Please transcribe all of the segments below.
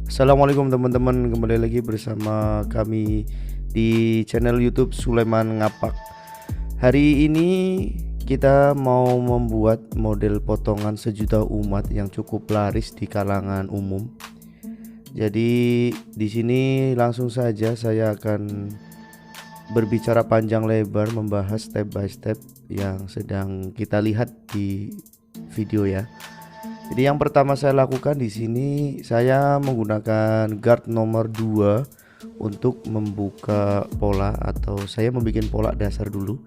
Assalamualaikum teman-teman, kembali lagi bersama kami di channel YouTube Sulaiman Ngapak. Hari ini kita mau membuat model potongan sejuta umat yang cukup laris di kalangan umum. Jadi di sini langsung saja saya akan berbicara panjang lebar membahas step by step yang sedang kita lihat di video ya. Jadi yang pertama saya lakukan di sini, saya menggunakan guard nomor 2 untuk membuka pola, atau saya membuat pola dasar dulu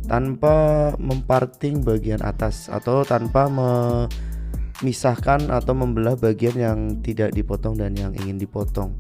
tanpa memparting bagian atas atau tanpa memisahkan atau membelah bagian yang tidak dipotong dan yang ingin dipotong.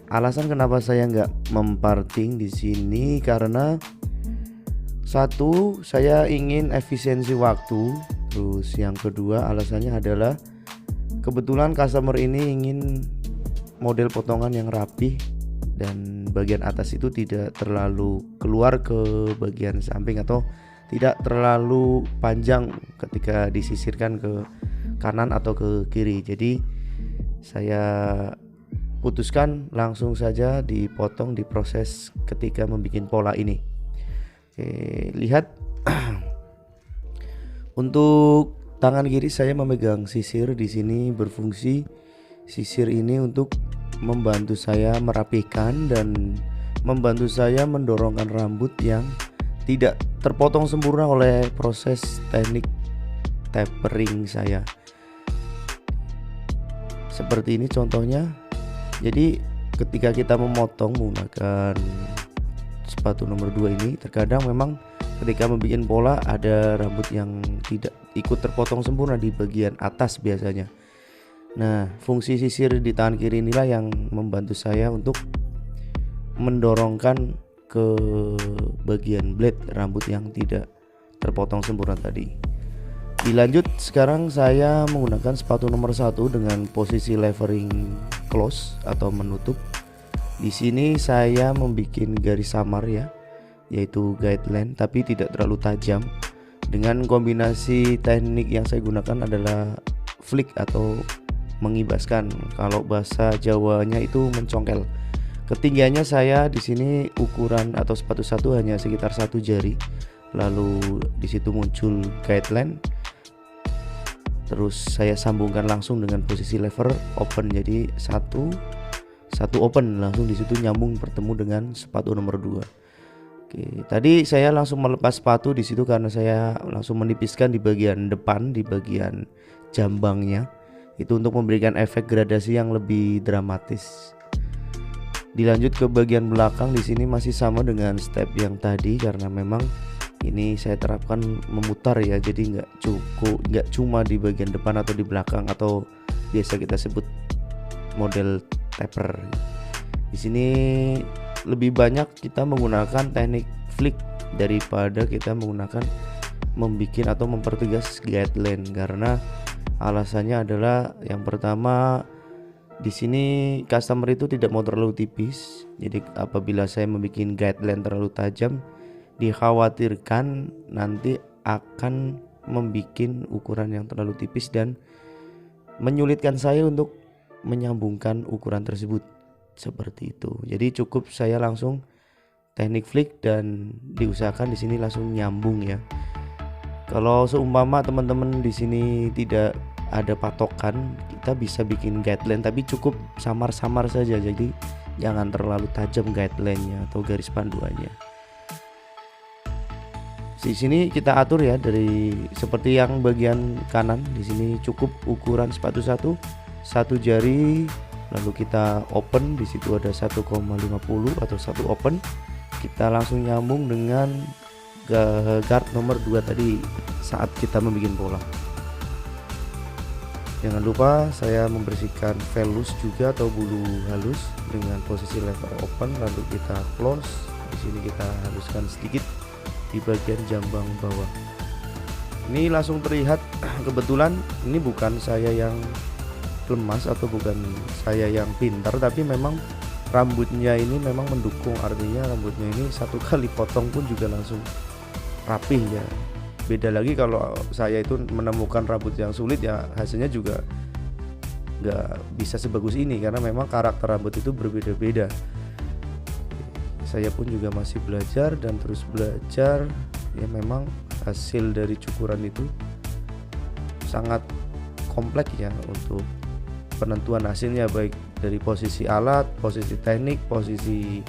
Alasan kenapa saya nggak memparting di sini karena satu, saya ingin efisiensi waktu. Terus yang kedua alasannya adalah kebetulan customer ini ingin model potongan yang rapi dan bagian atas itu tidak terlalu keluar ke bagian samping atau tidak terlalu panjang ketika disisirkan ke kanan atau ke kiri. Jadi saya putuskan langsung saja dipotong di proses ketika membuat pola ini. Oke, lihat. Untuk tangan kiri saya memegang sisir. Di sini berfungsi sisir ini untuk membantu saya merapikan dan membantu saya mendorongkan rambut yang tidak terpotong sempurna oleh proses teknik tapering saya. Seperti ini contohnya. Jadi ketika kita memotong menggunakan sepatu nomor 2 ini, terkadang memang ketika membuat pola ada rambut yang tidak ikut terpotong sempurna di bagian atas biasanya. Nah, fungsi sisir di tangan kiri inilah yang membantu saya untuk mendorongkan ke bagian blade rambut yang tidak terpotong sempurna tadi. Dilanjut, sekarang saya menggunakan sepatu nomor 1 dengan posisi levering close atau menutup. Di sini saya membuat garis samar ya, yaitu guideline tapi tidak terlalu tajam. Dengan kombinasi teknik yang saya gunakan adalah flick atau mengibaskan. Kalau bahasa Jawanya itu mencongkel. Ketinggiannya saya di sini ukuran atau sepatu satu hanya sekitar 1 jari. Lalu di situ muncul guideline. Terus saya sambungkan langsung dengan posisi lever open. Jadi satu open, langsung di situ nyambung bertemu dengan sepatu nomor 2. Oke, tadi saya langsung melepas sepatu di situ karena saya langsung menipiskan di bagian depan, di bagian jambangnya. Itu untuk memberikan efek gradasi yang lebih dramatis. Dilanjut ke bagian belakang, di sini masih sama dengan step yang tadi karena memang ini saya terapkan memutar ya, jadi nggak cuma di bagian depan atau di belakang atau biasa kita sebut model taper. Di sini lebih banyak kita menggunakan teknik flick daripada kita menggunakan membuat atau mempertegas guideline, karena alasannya adalah yang pertama, di sini customer itu tidak mau terlalu tipis. Jadi apabila saya membuat guideline terlalu tajam, dikhawatirkan nanti akan membuat ukuran yang terlalu tipis dan menyulitkan saya untuk menyambungkan ukuran tersebut. Seperti itu. Jadi cukup saya langsung teknik flick dan diusahakan di sini langsung nyambung ya. Kalau seumpama teman-teman di sini tidak ada patokan, kita bisa bikin guideline tapi cukup samar-samar saja. Jadi jangan terlalu tajam guideline-nya atau garis panduannya. Di sini kita atur ya, dari seperti yang bagian kanan. Di sini cukup ukuran sepatu satu jari. Lalu kita open, di situ ada 1,50 atau 1 open. Kita langsung nyambung dengan guard nomor 2 tadi saat kita membuat pola. Jangan lupa saya membersihkan velus juga atau bulu halus dengan posisi lever open, lalu kita close. Di sini kita haluskan sedikit di bagian jambang bawah. Ini langsung terlihat. Kebetulan ini bukan saya yang lemas atau bukan saya yang pintar, tapi memang rambutnya ini memang mendukung. Artinya rambutnya ini satu kali potong pun juga langsung rapih ya. Beda lagi kalau saya itu menemukan rambut yang sulit, ya hasilnya juga nggak bisa sebagus ini karena memang karakter rambut itu berbeda-beda. Saya pun juga masih belajar dan terus belajar. Ya memang hasil dari cukuran itu sangat kompleks ya untuk penentuan hasilnya, baik dari posisi alat, posisi teknik, posisi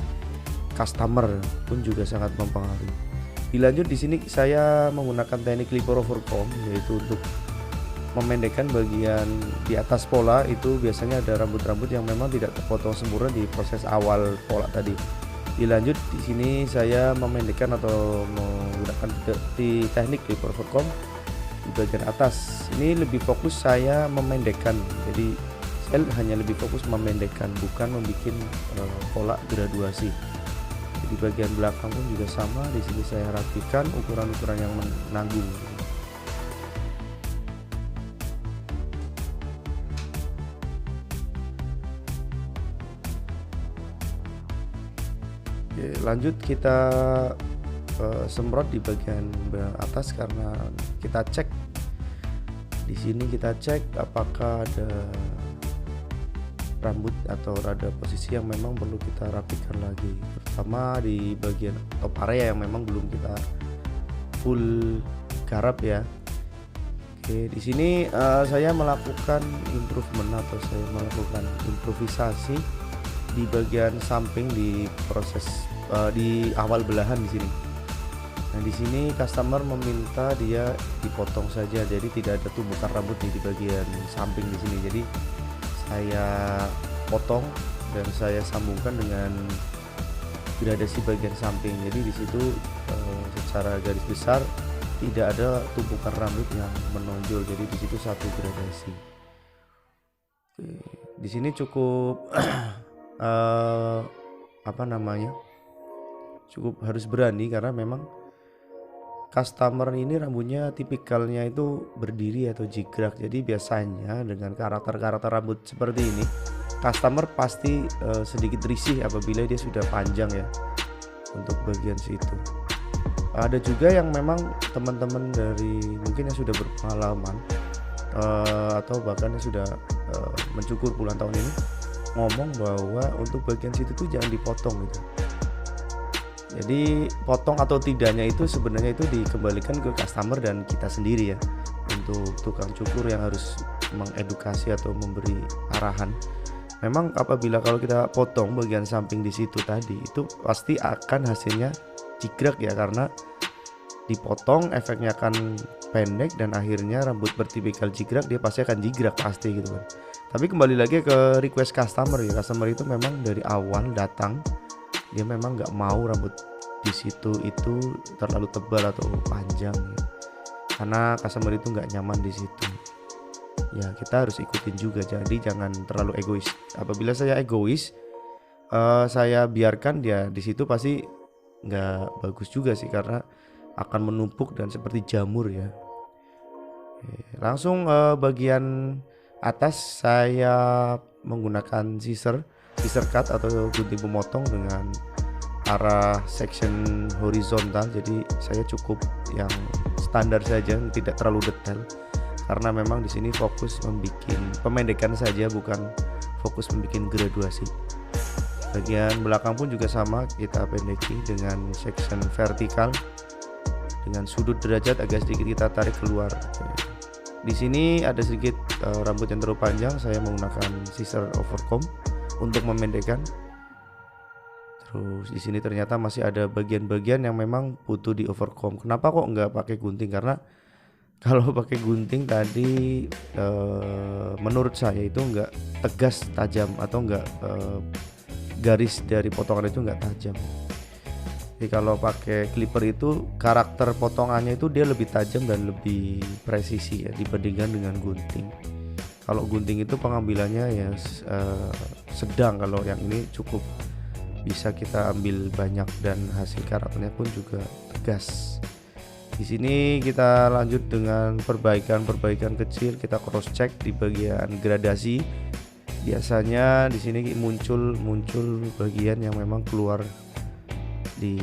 customer pun juga sangat mempengaruhi. Dilanjut di sini saya menggunakan teknik clipper overcomb, yaitu untuk memendekkan bagian di atas pola. Itu biasanya ada rambut-rambut yang memang tidak terpotong sempurna di proses awal pola tadi. Dilanjut di sini saya memendekkan atau menggunakan di teknik clipper overcomb di bagian atas. Ini lebih fokus saya memendekkan, jadi saya hanya lebih fokus memendekkan, bukan membuat pola graduasi. Di bagian belakang pun juga sama, di sini saya rapikan ukuran-ukuran yang menanggung. Oke, lanjut kita semprot di bagian atas karena kita cek. Di sini kita cek apakah ada rambut atau ada posisi yang memang perlu kita rapikan lagi, terutama di bagian top area yang memang belum kita full garap ya. Oke, di sini saya melakukan improvement atau saya melakukan improvisasi di bagian samping di proses di awal belahan di sini. Nah, di sini customer meminta dia dipotong saja, jadi tidak ada tumbukan rambut di bagian samping di sini. Jadi saya potong dan saya sambungkan dengan gradasi bagian samping. Jadi di situ secara garis besar tidak ada tumpukan rambut yang menonjol. Jadi di situ satu gradasi. Oke, di sini cukup cukup harus berani karena memang customer ini rambutnya tipikalnya itu berdiri atau jigrak. Jadi biasanya dengan karakter rambut seperti ini, customer pasti sedikit risih apabila dia sudah panjang ya untuk bagian situ. Ada juga yang memang teman-teman dari mungkin yang sudah berpengalaman atau bahkan yang sudah mencukur puluhan tahun ini ngomong bahwa untuk bagian situ tuh jangan dipotong gitu. Jadi potong atau tidaknya itu sebenarnya itu dikembalikan ke customer dan kita sendiri ya, untuk tukang cukur yang harus mengedukasi atau memberi arahan. Memang apabila kalau kita potong bagian samping di situ tadi, itu pasti akan hasilnya jigrak ya, karena dipotong efeknya akan pendek dan akhirnya rambut bertipikal jigrak dia pasti akan jigrak pasti gitu kan. Tapi kembali lagi ke request customer ya, customer itu memang dari awal datang dia memang nggak mau rambut di situ itu terlalu tebal atau panjang ya. Karena customer itu nggak nyaman di situ. Ya kita harus ikutin juga, jadi jangan terlalu egois. Apabila saya egois, saya biarkan dia di situ pasti nggak bagus juga sih, karena akan menumpuk dan seperti jamur ya. Langsung bagian atas saya menggunakan scissor cut atau gunting pemotong dengan arah section horizontal. Jadi saya cukup yang standar saja, tidak terlalu detail karena memang di sini fokus membuat pemendekan saja, bukan fokus membuat graduasi. Bagian belakang pun juga sama, kita pendeki dengan section vertikal dengan sudut derajat agak sedikit kita tarik keluar. Di sini ada sedikit rambut yang terlalu panjang, saya menggunakan scissor overcomb untuk memendekkan. Terus di sini ternyata masih ada bagian-bagian yang memang butuh di overcomb. Kenapa kok nggak pakai gunting? Karena kalau pakai gunting tadi menurut saya itu nggak tegas tajam, atau nggak garis dari potongan itu nggak tajam. Jadi kalau pakai clipper itu karakter potongannya itu dia lebih tajam dan lebih presisi ya dibandingkan dengan gunting. Kalau gunting itu pengambilannya ya sedang, kalau yang ini cukup bisa kita ambil banyak dan hasil karakternya pun juga tegas. Di sini kita lanjut dengan perbaikan kecil, kita cross check di bagian gradasi. Biasanya di sini muncul bagian yang memang keluar di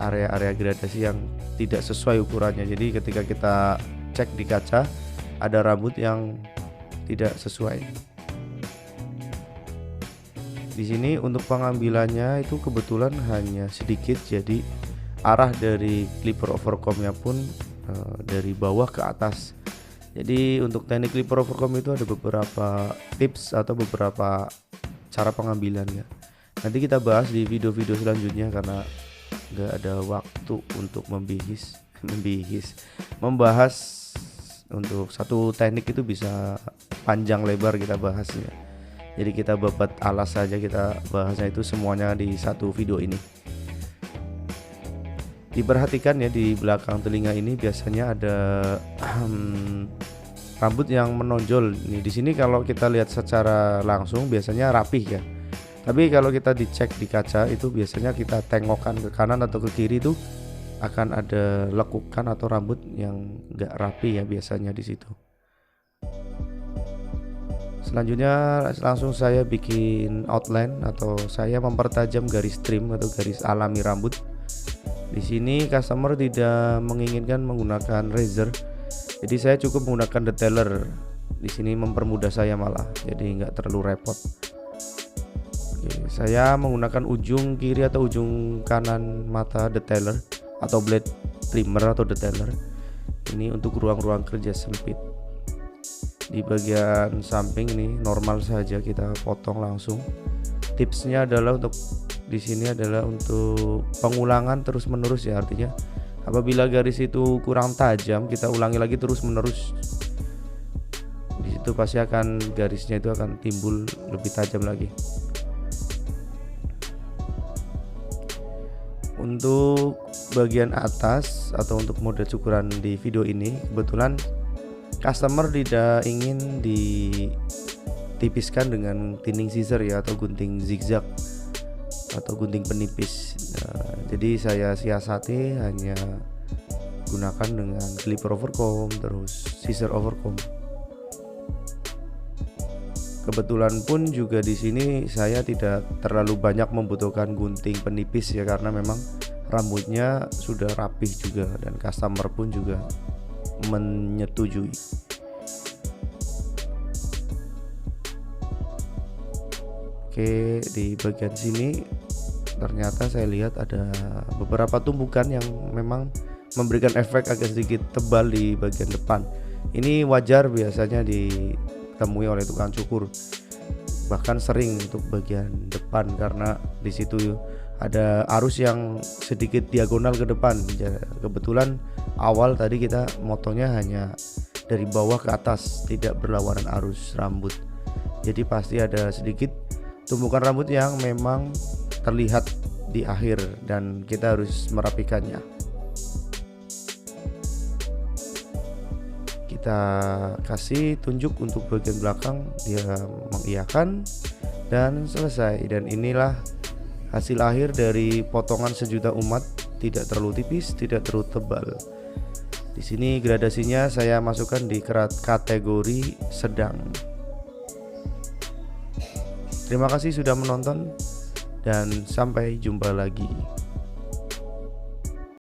area-area gradasi yang tidak sesuai ukurannya. Jadi ketika kita cek di kaca ada rambut yang tidak sesuai. Di sini untuk pengambilannya itu kebetulan hanya sedikit, jadi arah dari clipper overcomb-nya pun dari bawah ke atas. Jadi untuk teknik clipper overcomb itu ada beberapa tips atau beberapa cara pengambilannya. Nanti kita bahas di video-video selanjutnya karena nggak ada waktu untuk membahas untuk satu teknik itu bisa panjang lebar kita bahasnya. Jadi kita babat alas saja, kita bahasnya itu semuanya di satu video ini. Diperhatikan ya, di belakang telinga ini biasanya ada rambut yang menonjol. Nih di sini kalau kita lihat secara langsung biasanya rapih ya. Tapi kalau kita dicek di kaca itu biasanya kita tengokkan ke kanan atau ke kiri itu akan ada lekukan atau rambut yang enggak rapi ya biasanya di situ. Selanjutnya langsung saya bikin outline atau saya mempertajam garis trim atau garis alami rambut. Di sini customer tidak menginginkan menggunakan razor, jadi saya cukup menggunakan detailer. Di sini mempermudah saya malah, jadi nggak terlalu repot. Oke, saya menggunakan ujung kiri atau ujung kanan mata detailer atau blade trimmer atau detailer. Ini untuk ruang-ruang kerja sempit. Di bagian samping ini normal saja kita potong langsung. Tipsnya adalah untuk di sini adalah untuk pengulangan terus menerus ya, artinya apabila garis itu kurang tajam kita ulangi lagi terus menerus. Di situ pasti akan garisnya itu akan timbul lebih tajam lagi. Untuk bagian atas atau untuk mode cukuran di video ini kebetulan customer tidak ingin ditipiskan dengan thinning scissor ya atau gunting zigzag atau gunting penipis. Jadi saya siasati hanya gunakan dengan clipper overcomb terus scissor overcomb. Kebetulan pun juga di sini saya tidak terlalu banyak membutuhkan gunting penipis ya, karena memang rambutnya sudah rapih juga dan customer pun juga menyetujui. Oke, di bagian sini ternyata saya lihat ada beberapa tumbukan yang memang memberikan efek agak sedikit tebal di bagian depan. Ini wajar biasanya ditemui oleh tukang cukur, bahkan sering untuk bagian depan karena di situ ada arus yang sedikit diagonal ke depan. Kebetulan awal tadi kita motongnya hanya dari bawah ke atas, tidak berlawanan arus rambut. Jadi pasti ada sedikit tumbukan rambut yang memang terlihat di akhir dan kita harus merapikannya. Kita kasih tunjuk untuk bagian belakang, dia mengiyakan dan selesai. Dan inilah hasil akhir dari potongan sejuta umat, tidak terlalu tipis, tidak terlalu tebal. Di sini gradasinya saya masukkan di kategori sedang. Terima kasih sudah menonton dan sampai jumpa lagi.